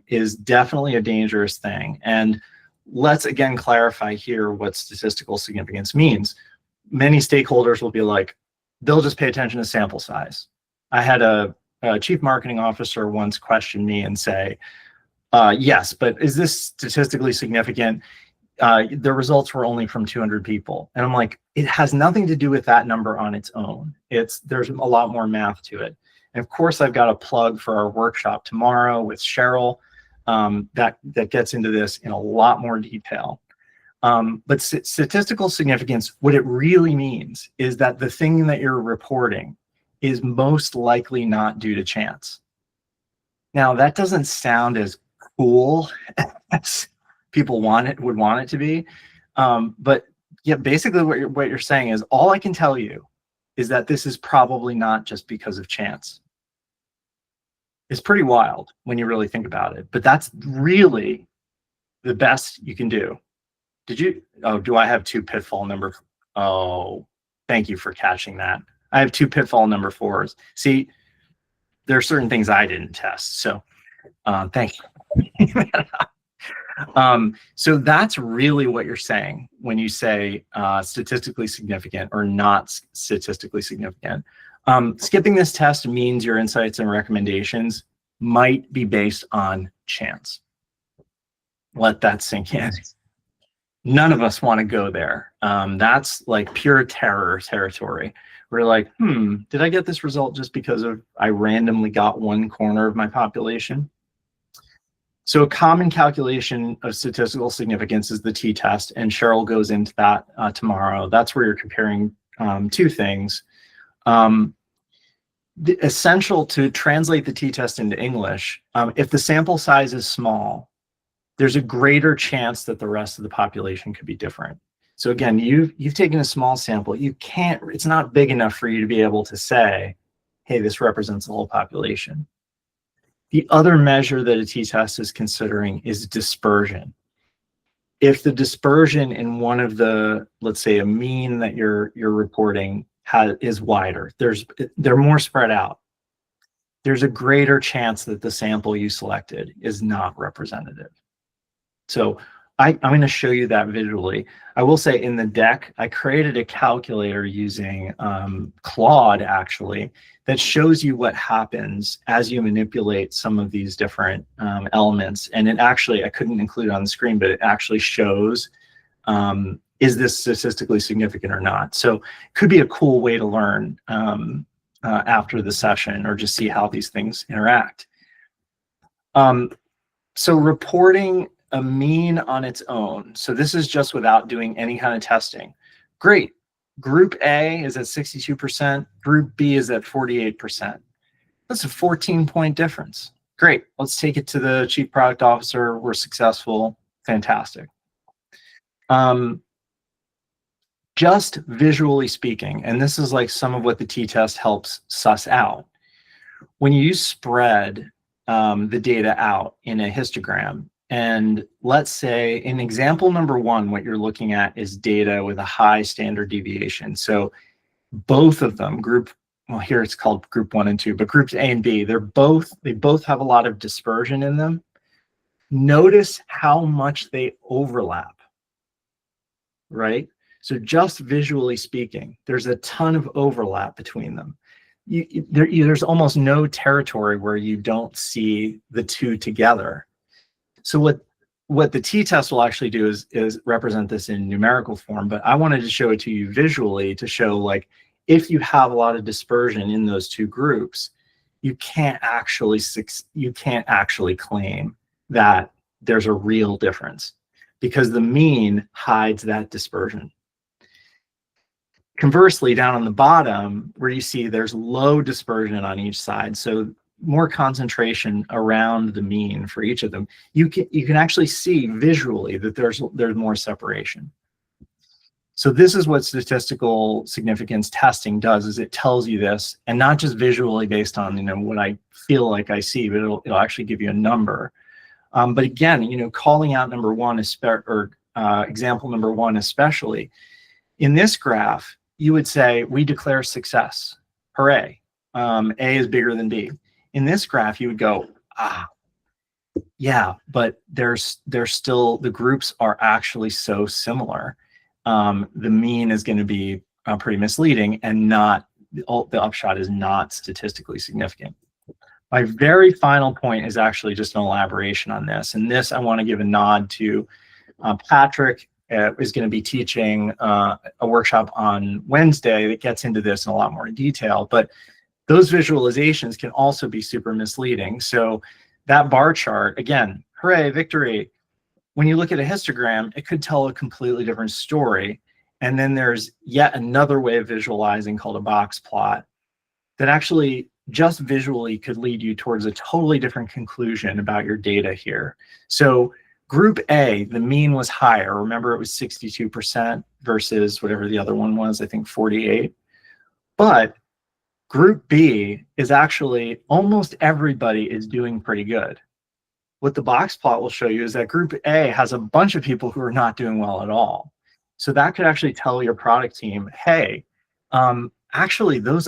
is definitely a dangerous thing. And let's again clarify here what statistical significance means. Many stakeholders will be like, they'll just pay attention to sample size. I had a chief marketing officer once question me and say, yes, but is this statistically significant? The results were only from 200 people. And I'm like, it has nothing to do with that number on its own. There's a lot more math to it. And of course, I've got a plug for our workshop tomorrow with Cheryl that gets into this in a lot more detail. But statistical significance, what it really means is that the thing that you're reporting is most likely not due to chance. Now, that doesn't sound as cool as people would want it to be. But yeah, basically what you're saying is, all I can tell you is that this is probably not just because of chance. It's pretty wild when you really think about it, but that's really the best you can do. Do I have 2 pitfall number? Oh, thank you for catching that. I have 2 pitfall number 4s. See, there are certain things I didn't test. So thank you. So that's really what you're saying when you say statistically significant or not statistically significant. Skipping this test means your insights and recommendations might be based on chance. Let that sink in. None of us want to go there. That's like pure terror territory. We're like, did I get this result just because I randomly got one corner of my population? So a common calculation of statistical significance is the t-test, and Cheryl goes into that tomorrow. That's where you're comparing two things. Essential to translate the t-test into English, if the sample size is small, there's a greater chance that the rest of the population could be different. So again, you've taken a small sample. It's not big enough for you to be able to say, hey, this represents the whole population. The other measure that a t-test is considering is dispersion. If the dispersion in one of the, let's say, a mean that you're reporting is wider, they're more spread out, there's a greater chance that the sample you selected is not representative. So I'm going to show you that visually. I will say in the deck, I created a calculator using Claude, actually, that shows you what happens as you manipulate some of these different elements. And it actually, I couldn't include it on the screen, but it actually shows, is this statistically significant or not? So it could be a cool way to learn after the session, or just see how these things interact. So reporting a mean on its own. So this is just without doing any kind of testing. Great. Group A is at 62%. Group B is at 48%. That's a 14-point difference. Great. Let's take it to the chief product officer. We're successful. Fantastic. Just visually speaking, and this is like some of what the t-test helps suss out. When you spread the data out in a histogram, and let's say in example number 1, what you're looking at is data with a high standard deviation. So both of them, well, here it's called group 1 and 2, but groups A and B, they both have a lot of dispersion in them. Notice how much they overlap, right? So just visually speaking, there's a ton of overlap between them. There's almost no territory where you don't see the two together. So what the t-test will actually do is represent this in numerical form, but I wanted to show it to you visually to show, like, if you have a lot of dispersion in those two groups, you can't actually claim that there's a real difference, because the mean hides that dispersion. Conversely, down on the bottom, where you see there's low dispersion on each side, so more concentration around the mean for each of them, you can actually see visually that there's more separation. So this is what statistical significance testing does, is it tells you this, and not just visually based on, you know, what I feel like I see, but it'll actually give you a number. But again, you know, calling out number 1 example number 1 especially, in this graph, you would say we declare success, hooray, A is bigger than B. In this graph, you would go, yeah, but there's still, the groups are actually so similar. The mean is going to be pretty misleading, and the upshot is not statistically significant. My very final point is actually just an elaboration on this. And this, I want to give a nod to Patrick. Is going to be teaching a workshop on Wednesday that gets into this in a lot more detail. But those visualizations can also be super misleading. So that bar chart, again, hooray, victory. When you look at a histogram, it could tell a completely different story. And then there's yet another way of visualizing called a box plot that actually just visually could lead you towards a totally different conclusion about your data here. So Group A, the mean was higher. Remember, it was 62% versus whatever the other one was, I think 48. But Group B is actually, almost everybody is doing pretty good. What the box plot will show you is that Group A has a bunch of people who are not doing well at all. So that could actually tell your product team, hey, actually those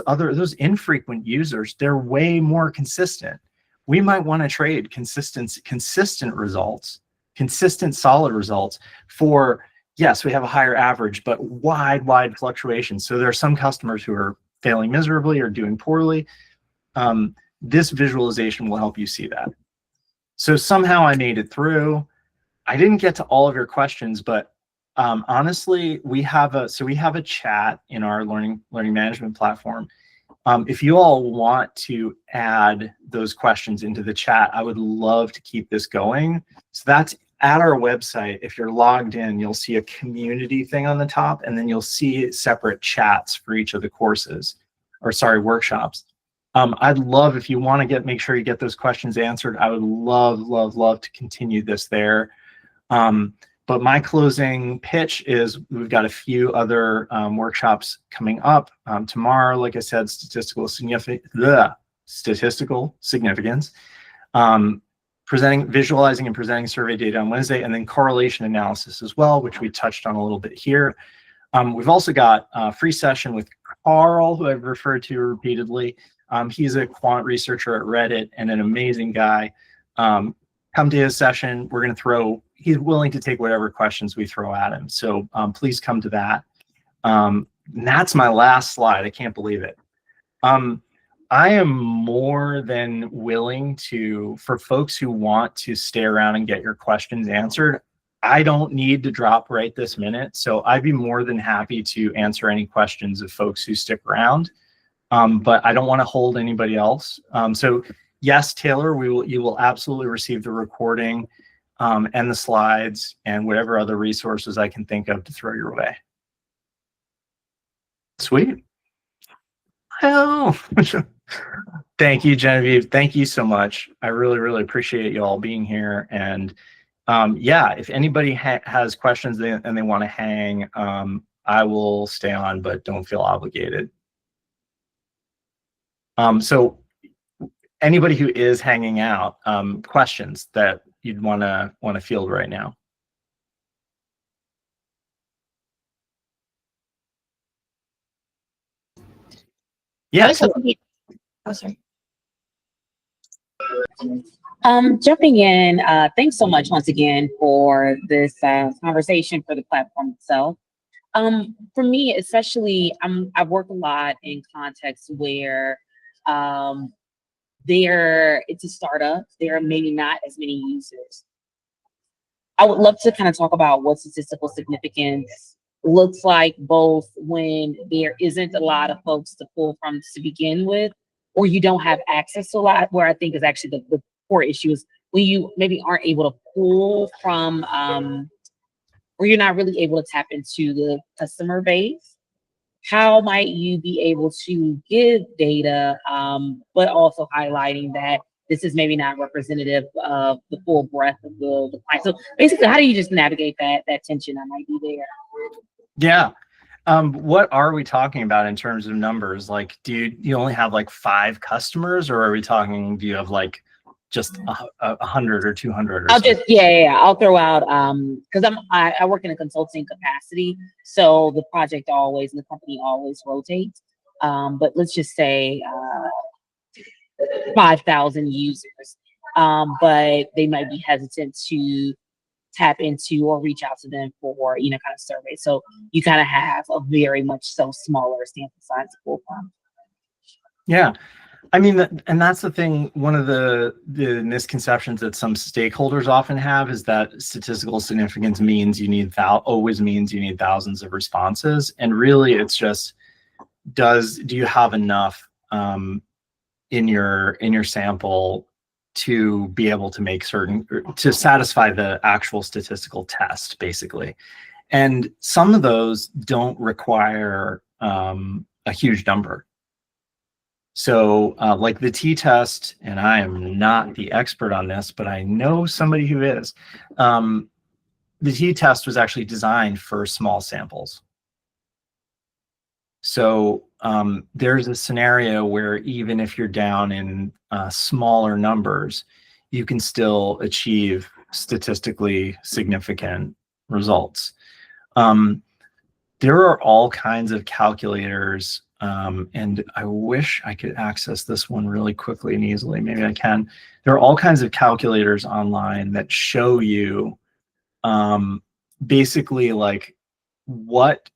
infrequent users, they're way more consistent. We might want to trade consistent results, consistent solid results for, yes, we have a higher average, but wide fluctuations. So there are some customers who are failing miserably or doing poorly. This visualization will help you see that. So somehow I made it through. I didn't get to all of your questions, but Honestly, we have a chat in our learning management platform. If you all want to add those questions into the chat, I would love to keep this going. So that's at our website. If you're logged in, you'll see a community thing on the top, and then you'll see separate chats for each of the courses, or sorry, workshops. I'd love, if you want to make sure you get those questions answered, I would love to continue this there. But my closing pitch is we've got a few other workshops coming up. Tomorrow, like I said, statistical significance, visualizing and presenting survey data on Wednesday, and then correlation analysis as well, which we touched on a little bit here. We've also got a free session with Carl, who I've referred to repeatedly. He's a quant researcher at Reddit and an amazing guy. Come to his session. We're going to he's willing to take whatever questions we throw at him. So please come to that. And that's my last slide. I can't believe it. I am more than willing to, for folks who want to stay around and get your questions answered, I don't need to drop right this minute. So I'd be more than happy to answer any questions of folks who stick around. But I don't want to hold anybody else. So yes, Taylor, you will absolutely receive the recording and the slides and whatever other resources I can think of to throw your way. Sweet. Oh, thank you, Genevieve. Thank you so much. I really appreciate you all being here. And yeah, if anybody has questions and they want to hang, I will stay on, but don't feel obligated. So anybody who is hanging out, questions that you'd want to field right now? Yeah. Oh, sorry. Jumping in, thanks so much once again for this conversation, for the platform itself. For me, especially, I work a lot in contexts where it's a startup. There are maybe not as many users. I would love to kind of talk about what statistical significance looks like, both when there isn't a lot of folks to pull from to begin with, or you don't have access to a lot, where I think is actually the core issue is when you maybe aren't able to pull from, or you're not really able to tap into the customer base. How might you be able to give data, but also highlighting that this is maybe not representative of the full breadth of the client? So basically, how do you just navigate that tension that might be there? Yeah. What are we talking about in terms of numbers? Like, do you only have like 5 customers, or are we talking, do you have like just 100 or 200? I'll just, I'll throw out, because I work in a consulting capacity, so the project always, and the company always rotates. But let's just say 5,000 users, but they might be hesitant to tap into or reach out to them for, kind of survey. So you kind of have a very much so smaller sample size to pull from. Yeah. I mean, and that's the thing, one of the misconceptions that some stakeholders often have is that statistical significance means always means you need thousands of responses. And really it's just, do you have enough in your sample to be able to make to satisfy the actual statistical test, basically. And some of those don't require a huge number. So like the t-test, and I am not the expert on this, but I know somebody who is, the t-test was actually designed for small samples. So there's a scenario where even if you're down in smaller numbers, you can still achieve statistically significant results. There are all kinds of calculators, and I wish I could access this one really quickly and easily. Maybe I can. There are all kinds of calculators online that show you basically like what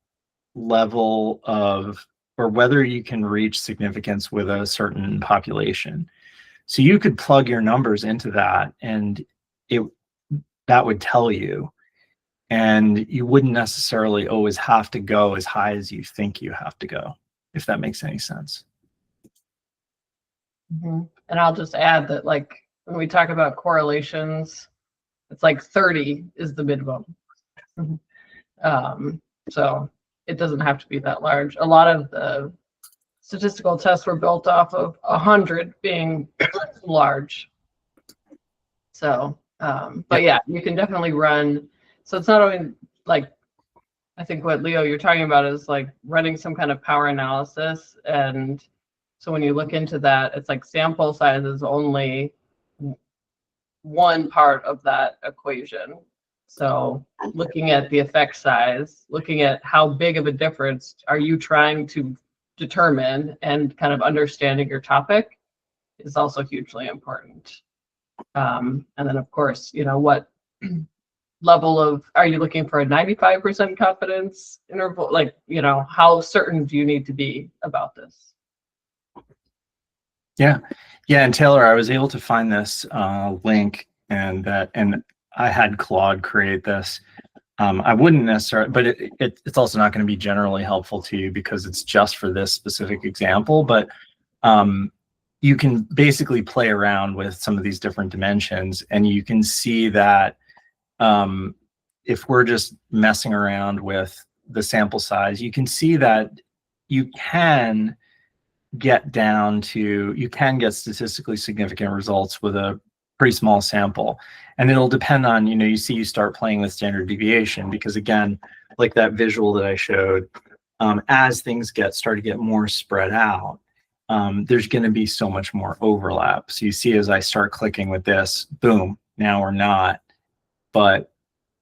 level of, or whether you can reach significance with a certain population. So you could plug your numbers into that, and that would tell you. and you wouldn't necessarily always have to go as high as you think you have to go, if that makes any sense. And I'll just add that, like, when we talk about correlations, it's like 30 is the minimum. So it doesn't have to be that large. A lot of the statistical tests were built off of 100 being large. So, but yeah, you can definitely run. So it's not only like, I think what Leo you're talking about is like running some kind of power analysis. And so when you look into that, it's like sample size is only one part of that equation. So looking at the effect size, looking at how big of a difference are you trying to determine, and kind of understanding your topic is also hugely important. And then of course, you know, what level of, are you looking for a 95% confidence interval? Like, you know, how certain do you need to be about this? Yeah. And Taylor, I was able to find this link, and I had Claude create this. I wouldn't necessarily, but it's also not going to be generally helpful to you because it's just for this specific example. But you can basically play around with some of these different dimensions, and you can see that if we're just messing around with the sample size, you can see that you can get statistically significant results with a pretty small sample. And it'll depend on, you know, you start playing with standard deviation, because again, like that visual that I showed, as things start to get more spread out, there's going to be so much more overlap. So you see, as I start clicking with this, boom, now we're not. But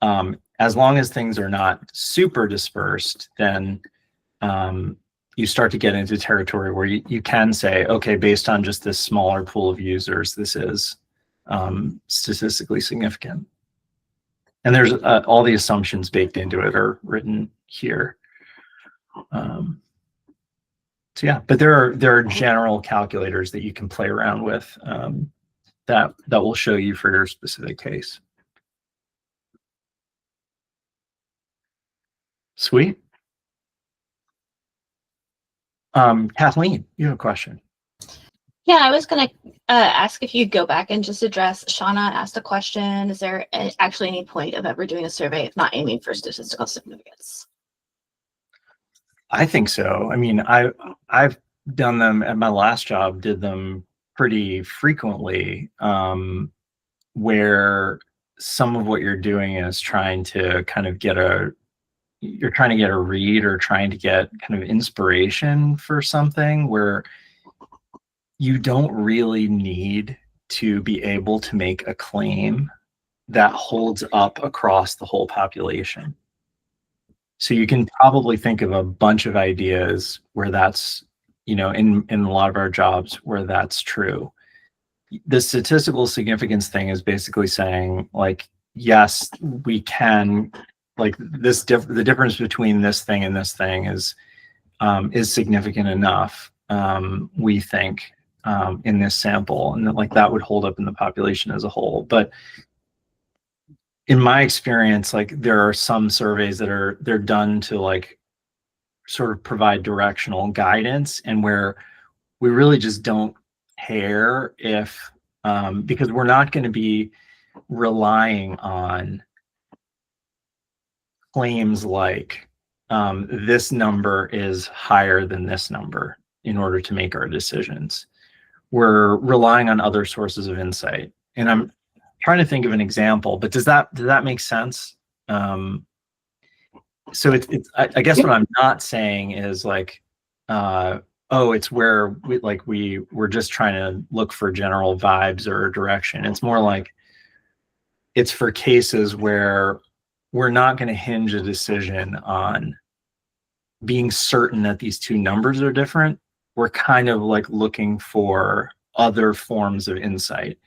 as long as things are not super dispersed, then you start to get into territory where you can say, okay, based on just this smaller pool of users, this is statistically significant. And there's all the assumptions baked into it are written here. So yeah, but there are general calculators that you can play around with that will show you for your specific case. Sweet. Kathleen, you have a question. Yeah, I was going to ask if you'd go back and just address, Shauna asked a question. Is there actually any point of ever doing a survey if not aiming for statistical significance? I think so. I mean, I've done them at my last job, did them pretty frequently, where some of what you're doing is trying to kind of get a read, or trying to get kind of inspiration for something where you don't really need to be able to make a claim that holds up across the whole population. So you can probably think of a bunch of ideas where that's, you know, in a lot of our jobs where that's true. The statistical significance thing is basically saying, like, yes, we can, like, the difference between this thing and this thing is significant enough, we think, in this sample, and like that would hold up in the population as a whole. But in my experience, like, there are some surveys that they're done to like sort of provide directional guidance, and where we really just don't care if, because we're not going to be relying on claims like this number is higher than this number in order to make our decisions. We're relying on other sources of insight. And I'm trying to think of an example, but does that make sense? So I guess what I'm not saying is like, oh, it's where we're just trying to look for general vibes or direction. It's more like it's for cases where we're not going to hinge a decision on being certain that these two numbers are different. We're kind of like looking for other forms of insight.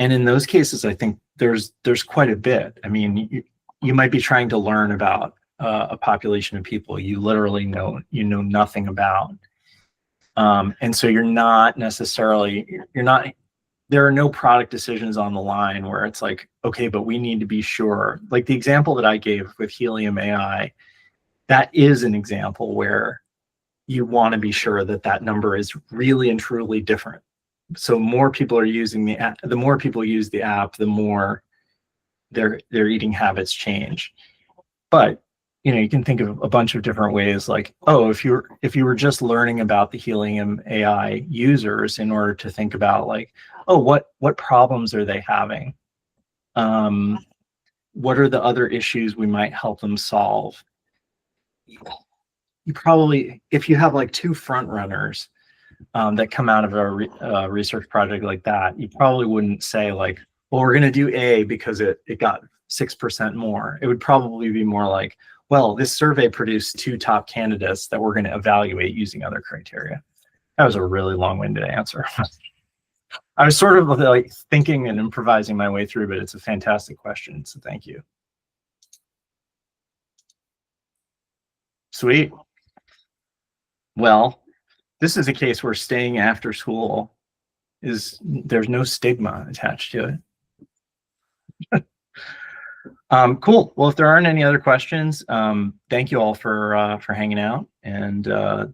And in those cases, I think there's quite a bit. I mean, you might be trying to learn about a population of people you literally know nothing about. And so you're not there are no product decisions on the line where it's like, okay, but we need to be sure. Like the example that I gave with Helium AI, that is an example where you want to be sure that that number is really and truly different. So more people are using the app, the more people use the app, the more their eating habits change. But you know, you can think of a bunch of different ways, like, oh, if you were just learning about the Helium AI users in order to think about like, oh, what problems are they having? What are the other issues we might help them solve? You probably, if you have like two front runners that come out of a research project like that, you probably wouldn't say like, well, we're going to do A because it got 6% more. It would probably be more like, well, this survey produced two top candidates that we're going to evaluate using other criteria. That was a really long-winded answer. I was sort of like thinking and improvising my way through, but it's a fantastic question, so thank you. Sweet. Well, this is a case where staying after school there's no stigma attached to it. Cool. Well, if there aren't any other questions, thank you all for hanging out. And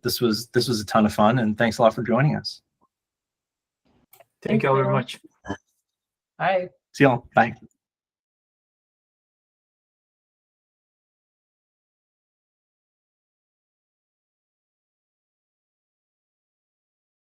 this was a ton of fun. And thanks a lot for joining us. Thank you all very much. Bye. See y'all. Bye.